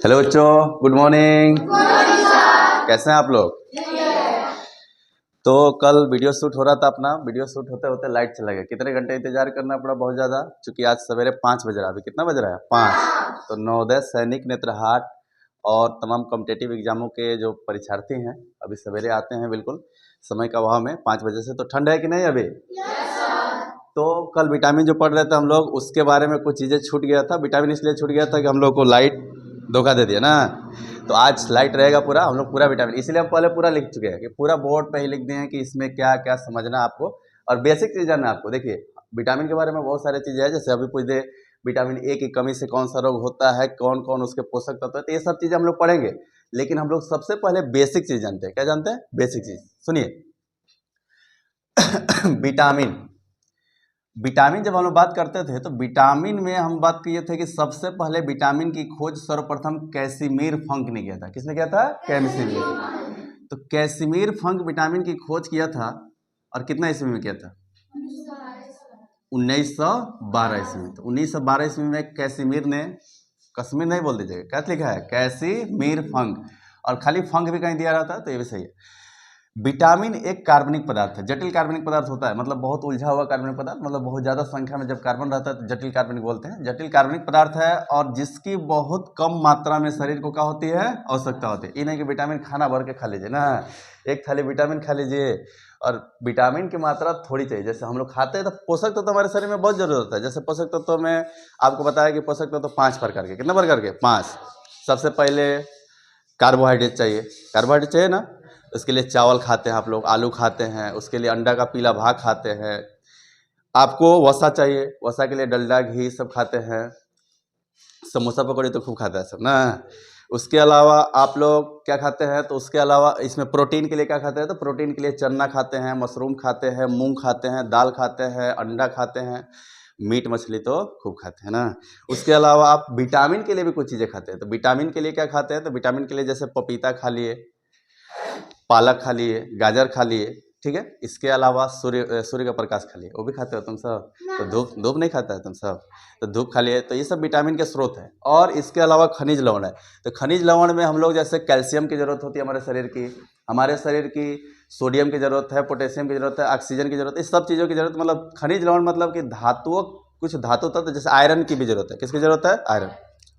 Hello बच्चों, good morning. कैसे हैं आप लोग? तो कल वीडियो शूट हो रहा था अपना। वीडियो शूट होते होते लाइट चला गया। कितने घंटे इंतजार करना पड़ा? बहुत ज़्यादा, क्योंकि आज सवेरे 5 बज रहा है। अभी कितना बज रहा है? 5। तो नवोदय, सैनिक, नेत्रहाट और तमाम कॉम्पिटेटिव एग्जामों के जो परीक्षार्थी हैं अभी सवेरे आते हैं। बिल्कुल समय का अभाव में 5 बजे से। तो ठंड है कि नहीं अभी? तो कल विटामिन जो पढ़ रहे थे हम लोग, उसके बारे में कुछ चीज़ें छूट गया था। विटामिन इसलिए छूट गया था कि हम लोग को लाइट धोखा दे दिया ना। तो आज लाइट रहेगा पूरा, हम लोग पूरा विटामिन, इसलिए हम पहले पूरा लिख चुके हैं कि पूरा बोर्ड पे ही लिख दिए हैं कि इसमें क्या क्या समझना आपको और बेसिक चीज़ जानना आपको। देखिए, विटामिन के बारे में बहुत सारी चीज़ें हैं। जैसे अभी पूछ दे विटामिन ए की कमी से कौन सा रोग होता है, कौन कौन उसके पोषक तत्व है, तो ये सब चीज़ें हम लोग पढ़ेंगे। लेकिन हम लोग सबसे पहले बेसिक चीज़ जानते हैं। क्या जानते हैं? बेसिक चीज़ सुनिए। विटामिन विटामिन जब हम लोग बात करते थे तो विटामिन में हम बात किए थे कि सबसे पहले विटामिन की खोज सर्वप्रथम कैसिमिर फंक ने किया था। किसने किया था? कैसिमिर। तो कैसिमिर फंक विटामिन की खोज किया था और कितना ईस्वी में किया था? 1912 ईस्वी में। तो 1912 ईस्वी में कैसिमिर ने, कश्मीर नहीं बोल दीजिएगा, क्या लिखा है? कैसिमिर फंक। और खाली फंक भी कहीं दिया रहता है तो ये भी सही है। विटामिन एक कार्बनिक पदार्थ है, जटिल कार्बनिक पदार्थ होता है, मतलब बहुत उलझा हुआ कार्बनिक पदार्थ, मतलब बहुत ज़्यादा संख्या में जब कार्बन रहता है तो जटिल कार्बनिक बोलते हैं। जटिल कार्बनिक पदार्थ है और जिसकी बहुत कम मात्रा में शरीर को क्या होती है? आवश्यकता होती है। ये नहीं कि विटामिन खाना भर के खा लीजिए ना, एक थाली विटामिन खा लीजिए और विटामिन की मात्रा थोड़ी चाहिए। जैसे हम लोग खाते हैं तो पोषक तत्व तो हमारे शरीर में बहुत जरूरत है। जैसे पोषक तत्व में आपको बताया कि पोषक तत्व 5 प्रकार के। कितना प्रकार के? 5। सबसे पहले कार्बोहाइड्रेट चाहिए। कार्बोहाइड्रेट चाहिए ना, उसके लिए चावल खाते हैं आप लोग, आलू खाते हैं, उसके लिए अंडा का पीला भाग खाते हैं। आपको वसा चाहिए, वसा के लिए डलडा, घी सब खाते हैं। समोसा पकौड़ी तो खूब खाता है सब ना। उसके अलावा आप लोग क्या खाते हैं? तो उसके अलावा इसमें प्रोटीन के लिए क्या खाते हैं? तो प्रोटीन के लिए चना खाते हैं, मशरूम खाते हैं, मूंग खाते हैं, दाल खाते हैं, अंडा खाते हैं, मीट मछली तो खूब खाते हैं ना। उसके अलावा आप विटामिन के लिए भी कुछ चीज़ें खाते हैं। तो विटामिन के लिए क्या खाते हैं? तो विटामिन के लिए जैसे पपीता खा लिए, पालक खा लिए, गाजर खा लिए, ठीक है। इसके अलावा सूर्य का प्रकाश खा लिए, वो भी खाते हो तुम सब? तो धूप नहीं खाता है तुम सब, तो धूप खा लिए। तो ये सब विटामिन के स्रोत है। और इसके अलावा खनिज लवण है। तो खनिज लवण में हम लोग जैसे कैल्शियम की जरूरत होती है हमारे शरीर की सोडियम की जरूरत है, पोटेशियम की जरूरत है, ऑक्सीजन की जरूरत है, इस सब चीज़ों की जरूरत। मतलब खनिज लवण मतलब कि धातुओं, कुछ धातु तत्व, जैसे आयरन की भी जरूरत है। किसकी जरूरत है? आयरन।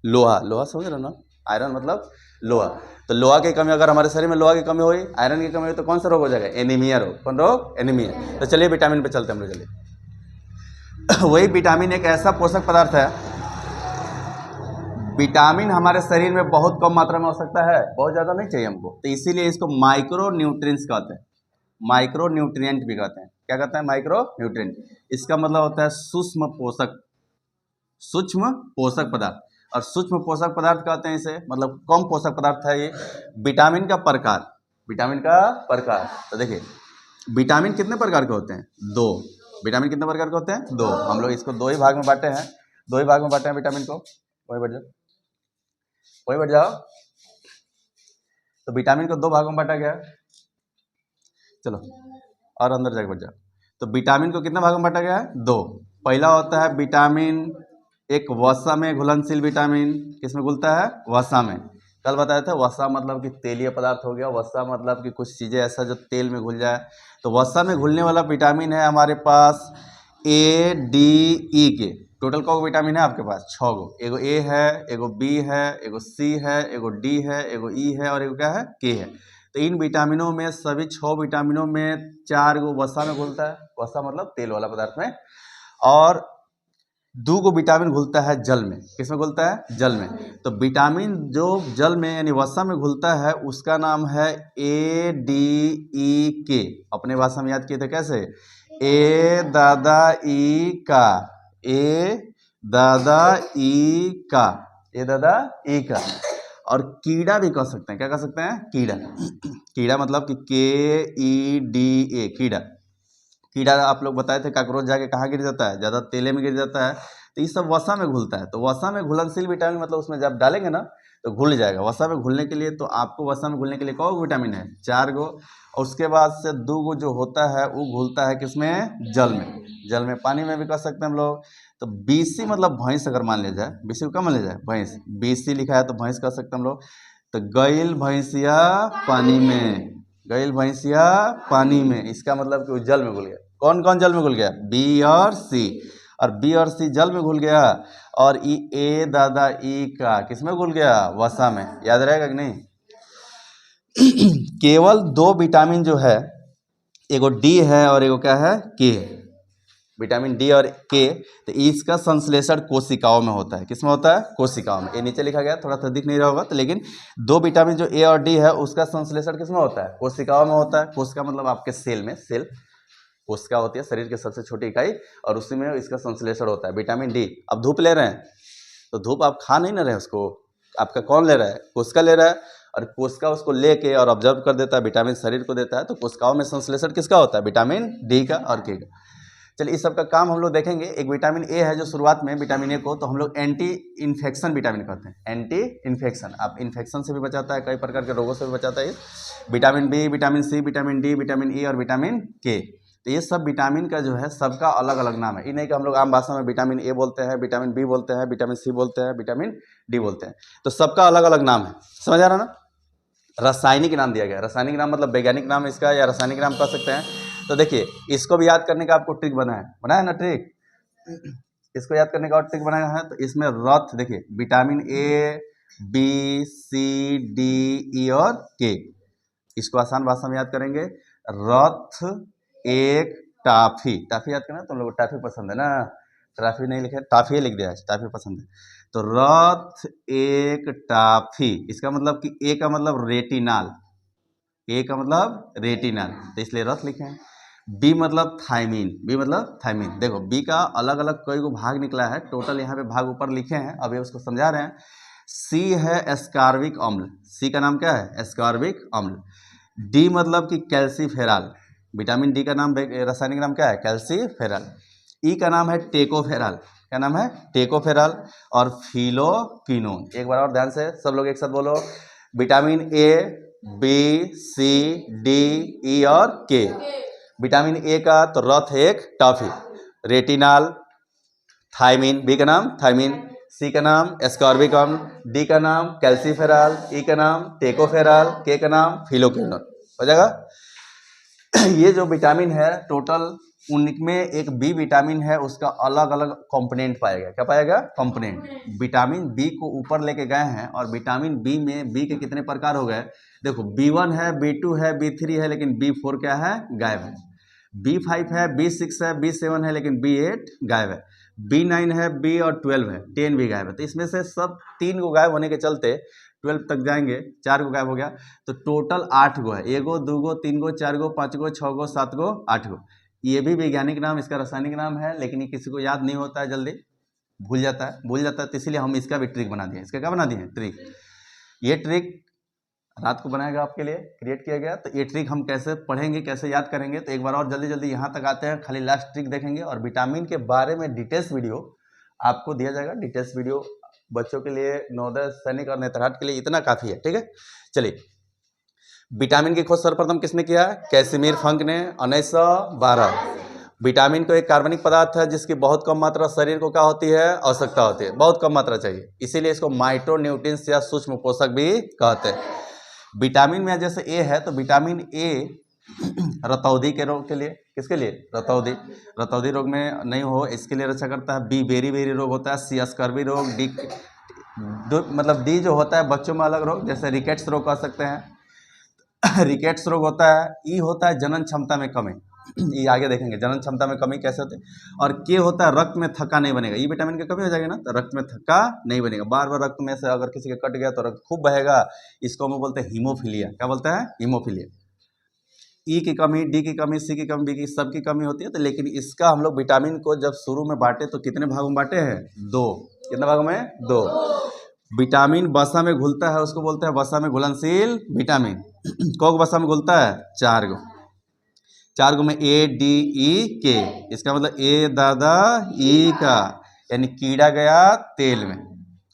लोहा समझ रहे हो ना? आयरन मतलब लोहा। तो लोहा की कमी, अगर हमारे शरीर में लोहा की कमी हुई, आयरन की कमी हुई, तो कौन सा रोग हो जाएगा? एनीमिया रोग। कौन रोग? एनीमिया। तो चलिए विटामिन पे चलते हैं हम लोग जल्दी। वही विटामिन एक ऐसा पोषक पदार्थ है, विटामिन हमारे शरीर में बहुत कम मात्रा में हो सकता है, बहुत ज़्यादा नहीं चाहिए हमको, तो इसीलिए इसको माइक्रो न्यूट्रिएंट्स कहते हैं, माइक्रो न्यूट्रिएंट भी कहते हैं। क्या कहते हैं? Micro nutrient. इसका मतलब होता है सूक्ष्म पोषक, सूक्ष्म पोषक पदार्थ। और सूक्ष्म पोषक पदार्थ कहते हैं इसे, मतलब कम पोषक पदार्थ है ये। विटामिन का प्रकार, विटामिन का प्रकार, तो देखिए विटामिन कितने प्रकार के होते हैं? 2। विटामिन कितने प्रकार के होते हैं? 2। हम लोग इसको 2 ही भाग में बांटे हैं, 2 ही भाग में बांटे हैं विटामिन को। वही बैठ जाओ, वही बैठ जाओ। तो विटामिन को 2 भागों में बांटा गया। चलो और अंदर जाके बैठ जाओ। तो विटामिन को कितने भागों में बांटा गया है? 2। पहला होता है विटामिन एक वसा में घुलनशील विटामिन। किसमें घुलता है? वसा में। कल बताया था वसा मतलब कि तेलीय पदार्थ हो गया, वसा मतलब कि कुछ चीज़ें ऐसा जो तेल में घुल जाए। तो वसा में घुलने वाला विटामिन है हमारे पास ए, डी, ई के। टोटल कौ विटामिन है आपके पास? 6 गो। एगो ए है, एगो बी है, एगो सी है, एगो डी है, एगो ई है और एगो क्या है? के है। तो इन विटामिनों में, सभी 6 विटामिनों में 4 गो वसा में घुलता है। वसा मतलब तेल वाला पदार्थ में। और 2 गो विटामिन घुलता है जल में। किसमें घुलता है? जल में। तो विटामिन जो जल में यानी वसा में घुलता है उसका नाम है ए, डी, ई, के। अपने भाषा में याद किए थे कैसे? ए दादा ई का, ए दादा ई का, ए दादा ई का। और कीड़ा भी कह सकते हैं। क्या कह सकते हैं? कीड़ा। कीड़ा मतलब कि के ई डी ए, कीड़ा। कीड़ा आप लोग बताए थे काकरोच जाके कहाँ गिर जाता है? ज़्यादा तेले में गिर जाता है। तो ये सब वसा में घुलता है। तो वसा में घुलनशील विटामिन मतलब उसमें जब डालेंगे ना तो घुल जाएगा। वसा में घुलने के लिए तो आपको वसा में घुलने के लिए कौन विटामिन है? 4 गो। और उसके बाद से 2 गो जो होता है वो घुलता है किसमें? जल में। जल में, पानी में भी कर सकते हैं हम लोग। तो बीसी मतलब भैंस अगर मान लिया जाए, बीसी को क्या मान लिया जाए? भैंस। बीसी लिखा है तो भैंस कर सकते हैं हम लोग। तो गईल भैंसिया पानी में, गईल भैंसिया पानी में, इसका मतलब कि वो जल में घुल गया। कौन कौन जल में घुल गया? बी और सी। और बी और सी जल में घुल गया, और ई ए दादा ई का किसमें घुल गया? वसा में। याद रहेगा कि नहीं? केवल 2 विटामिन जो है, एगो डी है और एगो क्या है? के। विटामिन डी और के, तो इसका संश्लेषण कोशिकाओं में होता है। किसमें होता है? कोशिकाओं में। ये नीचे लिखा गया, थोड़ा सा दिख नहीं रहा होगा तो, लेकिन 2 विटामिन जो ए और डी है उसका संश्लेषण किसमें होता है? कोशिकाओं में होता है। कोशिका मतलब आपके सेल में, सेल कोशिका होती है, शरीर की सबसे छोटी इकाई, और उसी में इसका संश्लेषण होता है। विटामिन डी, अब धूप ले रहे हैं तो धूप आप खा नहीं ना रहे उसको, आपका कौन ले रहा है? कोशिका ले रहा है, और कोशिका उसको लेके और ऑब्जर्व कर देता है, विटामिन शरीर को देता है। तो कोशिकाओं में संश्लेषण किसका होता है? विटामिन डी का और के का। चलिए इस सब का काम हम लोग देखेंगे। एक विटामिन ए है जो शुरुआत में, विटामिन ए को तो हम लोग एंटी इन्फेक्शन विटामिन कहते हैं। एंटी इन्फेक्शन, आप इन्फेक्शन से भी बचाता है, कई प्रकार के रोगों से भी बचाता है। Vitamin B, vitamin C, vitamin D, vitamin E और विटामिन के, तो ये सब विटामिन का जो है सबका अलग अलग नाम है। ये नहीं कि हम लोग आम भाषा में विटामिन ए बोलते हैं, विटामिन बी बोलते हैं, विटामिन सी बोलते हैं, विटामिन डी बोलते हैं, तो सबका अलग अलग नाम है। समझ आ रहा ना? रासायनिक नाम दिया गया। रासायनिक नाम मतलब वैज्ञानिक नाम इसका, या रासायनिक नाम कह सकते हैं। तो देखिए इसको भी याद करने का आपको ट्रिक बनाया है ना ट्रिक। इसको याद करने का और ट्रिक बनाया है। तो इसमें रथ देखिए, vitamin A, B, C, D, E और के, इसको आसान भाषा में याद करेंगे। रथ एक टाफी, टाफी याद करना। तुम लोग को टाफी पसंद है ना? टाफी नहीं लिखे, टाफी लिख दिया है, टाफी पसंद है। तो रथ एक टाफी, इसका मतलब कि ए का मतलब रेटिनाल, ए का मतलब रेटिनाल, तो इसलिए रथ लिखे हैं। बी मतलब थायमीन, बी मतलब थायमीन। देखो बी का अलग अलग कई गो भाग निकला है, टोटल यहाँ पे भाग ऊपर लिखे हैं, अभी उसको समझा रहे हैं। सी है एस्कॉर्बिक अम्ल, सी का नाम क्या है? एस्कॉर्बिक अम्ल। डी मतलब कि कैल्सीफेराल, विटामिन डी का नाम, रासायनिक नाम क्या है? कैल्सीफेराल। ई का नाम है टेकोफेराल, क्या नाम है? टेकोफेराल। और फिलोक्विनोन। एक बार और ध्यान से सब लोग एक साथ बोलो, vitamin A, B, C, D, E और के। विटामिन ए का तो रथ एक टॉफी, रेटिनाल, थायमीन, बी का नाम थायमीन, सी का नाम एस्कॉर्बिक अम्ल, डी का नाम कैल्सीफेराल, ई का नाम टेकोफेराल, के का नाम फिलोक्विनोन। हो जाएगा? ये जो विटामिन है टोटल, उनमें एक बी विटामिन है, उसका अलग अलग कंपोनेंट पाएगा। क्या पाएगा? कंपोनेंट। विटामिन बी को ऊपर लेके गए हैं, और विटामिन बी में बी के कितने प्रकार हो गए? देखो B1 है, B2 है, B3 है, लेकिन B4 क्या है? गायब है। B5 है, B6 है, B7 है, लेकिन B8 गायब है। B9 है, B और 12 है, 10 भी गायब है। तो इसमें से सब 3 गो गायब होने के चलते 12 तक जाएंगे, 4 गो गायब हो गया, तो टोटल 8 गो है। 1 गो, 2 गो, 3 गो, 4 गो, 5 गो, 6 गो, 7 गो, 8 गो। ये भी वैज्ञानिक नाम, इसका रासायनिक नाम है, लेकिन ये किसी को याद नहीं होता है, जल्दी भूल जाता है, तो इसीलिए हम इसका भी ट्रिक बना दिए। इसका क्या बना दिए? ट्रिक। ये ट्रिक रात को बनाएगा आपके लिए, क्रिएट किया गया। तो ये ट्रिक हम कैसे पढ़ेंगे, कैसे याद करेंगे, तो एक बार और जल्दी जल्दी यहाँ तक आते हैं, खाली लास्ट ट्रिक देखेंगे, और विटामिन के बारे में डिटेल्स वीडियो आपको दिया जाएगा। डिटेल्स वीडियो बच्चों के लिए, नवोदय, सैनिक और नेतरहाट के लिए इतना काफ़ी है, ठीक है। चलिए, विटामिन की खोज सर्वप्रथम किसने किया? कैसिमिर फंक ने 1912। विटामिन को एक कार्बनिक पदार्थ है जिसकी बहुत कम मात्रा शरीर को क्या होती है? आवश्यकता होती है, बहुत कम मात्रा चाहिए, इसीलिए इसको माइक्रोन्यूट्रिएंट्स या सूक्ष्म पोषक भी कहते हैं। विटामिन में जैसे ए है, तो विटामिन ए रतौंधी के रोग के लिए, किसके लिए? रतौंधी रोग में नहीं हो इसके लिए रक्षा करता है। बी बेरी बेरी रोग होता है। सी स्कर्वी रोग। डी मतलब डी जो होता है बच्चों में अलग रोग, जैसे रिकेट्स रोग कह सकते हैं, रिकेट्स रोग होता है। ई होता है जनन क्षमता में कमी, ये आगे देखेंगे जनन क्षमता में कमी कैसे होती है। और के होता है रक्त में थक्का नहीं बनेगा, ये विटामिन की कमी हो जाएगी ना, तो रक्त में थक्का नहीं बनेगा, बार बार रक्त में से अगर किसी का कट गया तो रक्त खूब बहेगा, इसको हम बोलते हैं हीमोफीलिया। क्या बोलते हैं? हीमोफीलिया। ई की कमी, डी की कमी, सी की कमी, बी की, सब की कमी होती है। तो लेकिन इसका हम लोग विटामिन को जब शुरू में बांटे तो कितने भागों में बांटे हैं? 2। कितने भागों में? 2। विटामिन वसा में घुलता है, उसको बोलते हैं वसा में घुलनशील विटामिन। कौन वसा में घुलता है? 4 गो। 4 गो में ए, डी, ई, के, इसका मतलब ए दादा ई का, यानी कीड़ा गया तेल में,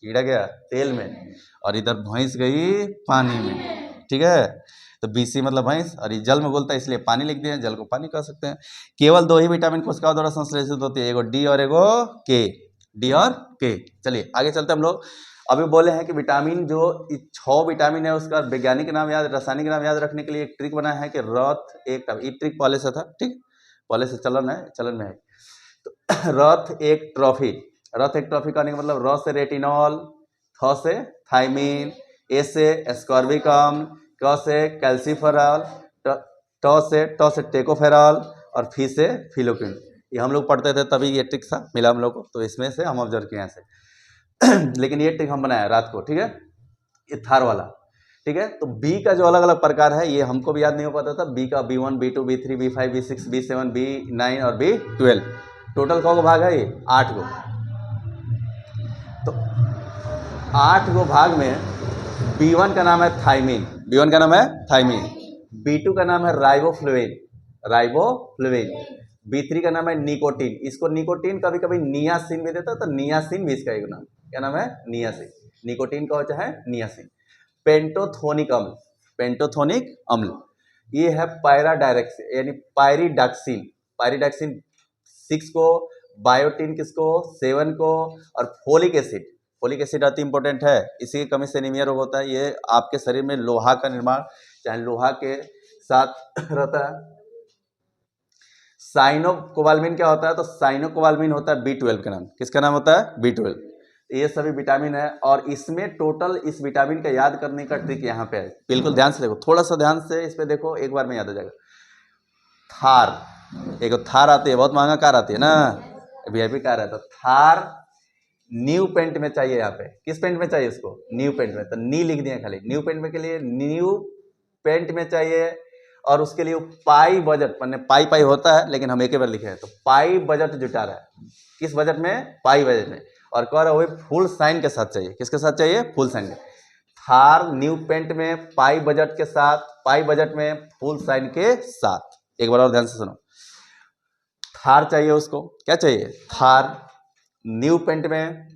कीड़ा गया तेल में। और इधर भैंस गई पानी में, ठीक है। तो BC मतलब भैंस, और ये जल में बोलता है इसलिए पानी लिख दिया, जल को पानी कह सकते हैं। केवल 2 ही विटामिन कोशिकाओं द्वारा संश्लेषित होती है, एगो D और एगो K, D और K। चलिए आगे चलते हम लोग। अभी बोले हैं कि विटामिन जो 6 विटामिन है उसका वैज्ञानिक नाम याद, रासायनिक नाम याद रखने के लिए एक ट्रिक बनाया है कि रथ एक, ये ट्रिक पहले से था, ठीक, पहले से चलन में है। तो रथ एक ट्रॉफी, रथ एक ट्रॉफी कहने का मतलब र से रेटिनॉल, थ से थाइमिन, ए से एस्कॉर्बिक अम्ल, क से कैल्सीफेरॉल, ट से टेकोफेरॉल और फी से फिलोक्विन। ये हम लोग पढ़ते थे तभी ये ट्रिक था मिला हम लोग को, तो इसमें से हम ऑब्जर्व किए से लेकिन ये ट्रिक हम बनाया रात को, ठीक है, ये थार वाला, ठीक है। तो बी का जो अलग अलग प्रकार है ये हमको भी याद नहीं हो पाता था। बी का B1, B2, B3, B5, B6, B7, B9 और B12, टोटल कौ भाग है ये? 8 गो। तो 8 गो भाग में B1 का नाम है थाइमिन, B1 का नाम है थाइमिन, B2 का नाम है राइबोफ्लेविन, राइबोफ्लेविन, B3 का नाम है निकोटीन, इसको निकोटीन कभी कभी नियासिन भी देता है, तो नियासिन भी इसका एक नाम, क्या नाम है? नियासिन, निकोटीन का होता है नियासिन। पेंटोथोनिक अम्ल, पेंटोथोनिक अम्ल ये है पायराडायरेक्सिन यानी पायरिडॉक्सिन, पायरिडॉक्सिन 6 को, बायोटिन किसको? 7 को, और फोलिक एसिड, फोलिक एसिड अति इंपॉर्टेंट है, इसी की कमी से एनीमिया रोग होता है। ये आपके शरीर में लोहा का निर्माण, चाहे लोहा के साथ रहता है। साइनोकोबाल्मिन क्या होता है? तो साइनोकोबाल्मिन होता है B12 का नाम, किसका नाम होता है? B12। ये सभी विटामिन है, और इसमें टोटल इस विटामिन का याद करने का ट्रिक यहाँ पे है, बिल्कुल ध्यान से देखो, थोड़ा सा ध्यान से इस पे देखो, एक बार में याद हो जाएगा। थार, एक थार आती है, बहुत महंगा कार आती है ना, VIP कार है, तो थार न्यू पेंट में चाहिए, यहाँ पे किस पेंट में चाहिए उसको? न्यू पेंट में, तो नी लिख दिए खाली, न्यू पेंट में के लिए न्यू पेंट में चाहिए, और उसके लिए पाई बजट, मैंने पाई पाई होता है लेकिन हम एक बार लिखे हैं, तो पाई बजट जुटा रहा है, किस बजट में? पाई बजट में, और कह रहा है वो फुल साइन के साथ चाहिए, किसके साथ चाहिए? फुल साइन के। थार न्यू पेंट में पाई बजट के साथ, पाई बजट में फुल साइन के साथ। एक बार और ध्यान से सुनो, थार चाहिए उसको, क्या चाहिए? थार न्यू पेंट में,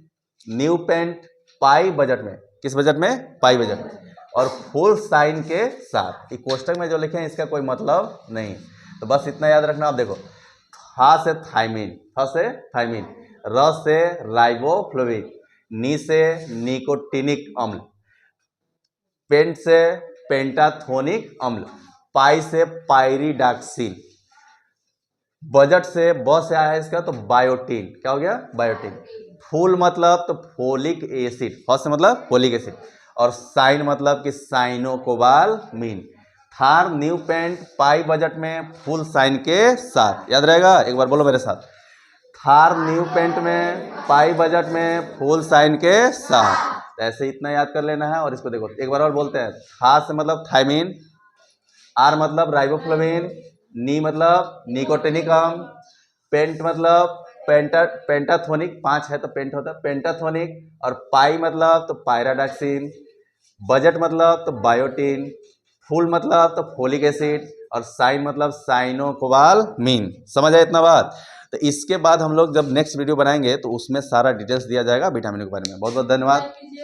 न्यू पेंट पाई बजट में, किस बजट में? पाई बजट में, और फुल साइन के साथ। ये कोष्टक में जो लिखे हैं इसका कोई मतलब नहीं, तो बस इतना याद रखना। आप देखो, था से थाइमिन, थ से थाइमिन, र से राइबोफ्लेविन, नी से निकोटिनिक अम्ल, पेंट से पेंटाथोनिक अम्ल, पाई से पायरिडॉक्सिन, बजट से ब से आया है इसका, तो बायोटीन, क्या हो गया? बायोटीन। फुल मतलब तो फोलिक एसिड, फ से मतलब फोलिक एसिड, और साइन मतलब कि साइनोकोबाल्मिन। थार न्यू पेंट पाई बजट में फुल साइन के साथ, याद रहेगा? एक बार बोलो मेरे साथ, थार न्यू पेंट में पाई बजट में फुल साइन के साथ। तो ऐसे इतना याद कर लेना है, और इसको देखो एक बार और बोलते हैं। था से मतलब थाइमिन, आर मतलब राइबोफ्लेविन, नी मतलब निकोटिनिक अम्ल, पेंट मतलब पेंटाथोनिक, 5 है तो पेंट होता है, पेंटाथोनिक, और पाई मतलब तो पायराडॉक्सिन, बजट मतलब तो बायोटीन, फुल मतलब तो फोलिक एसिड, और साइन मतलब साइनोकोबाल्मिन। समझ आए इतना बात? तो इसके बाद हम लोग जब नेक्स्ट वीडियो बनाएंगे तो उसमें सारा डिटेल्स दिया जाएगा विटामिन के बारे में। बहुत बहुत धन्यवाद।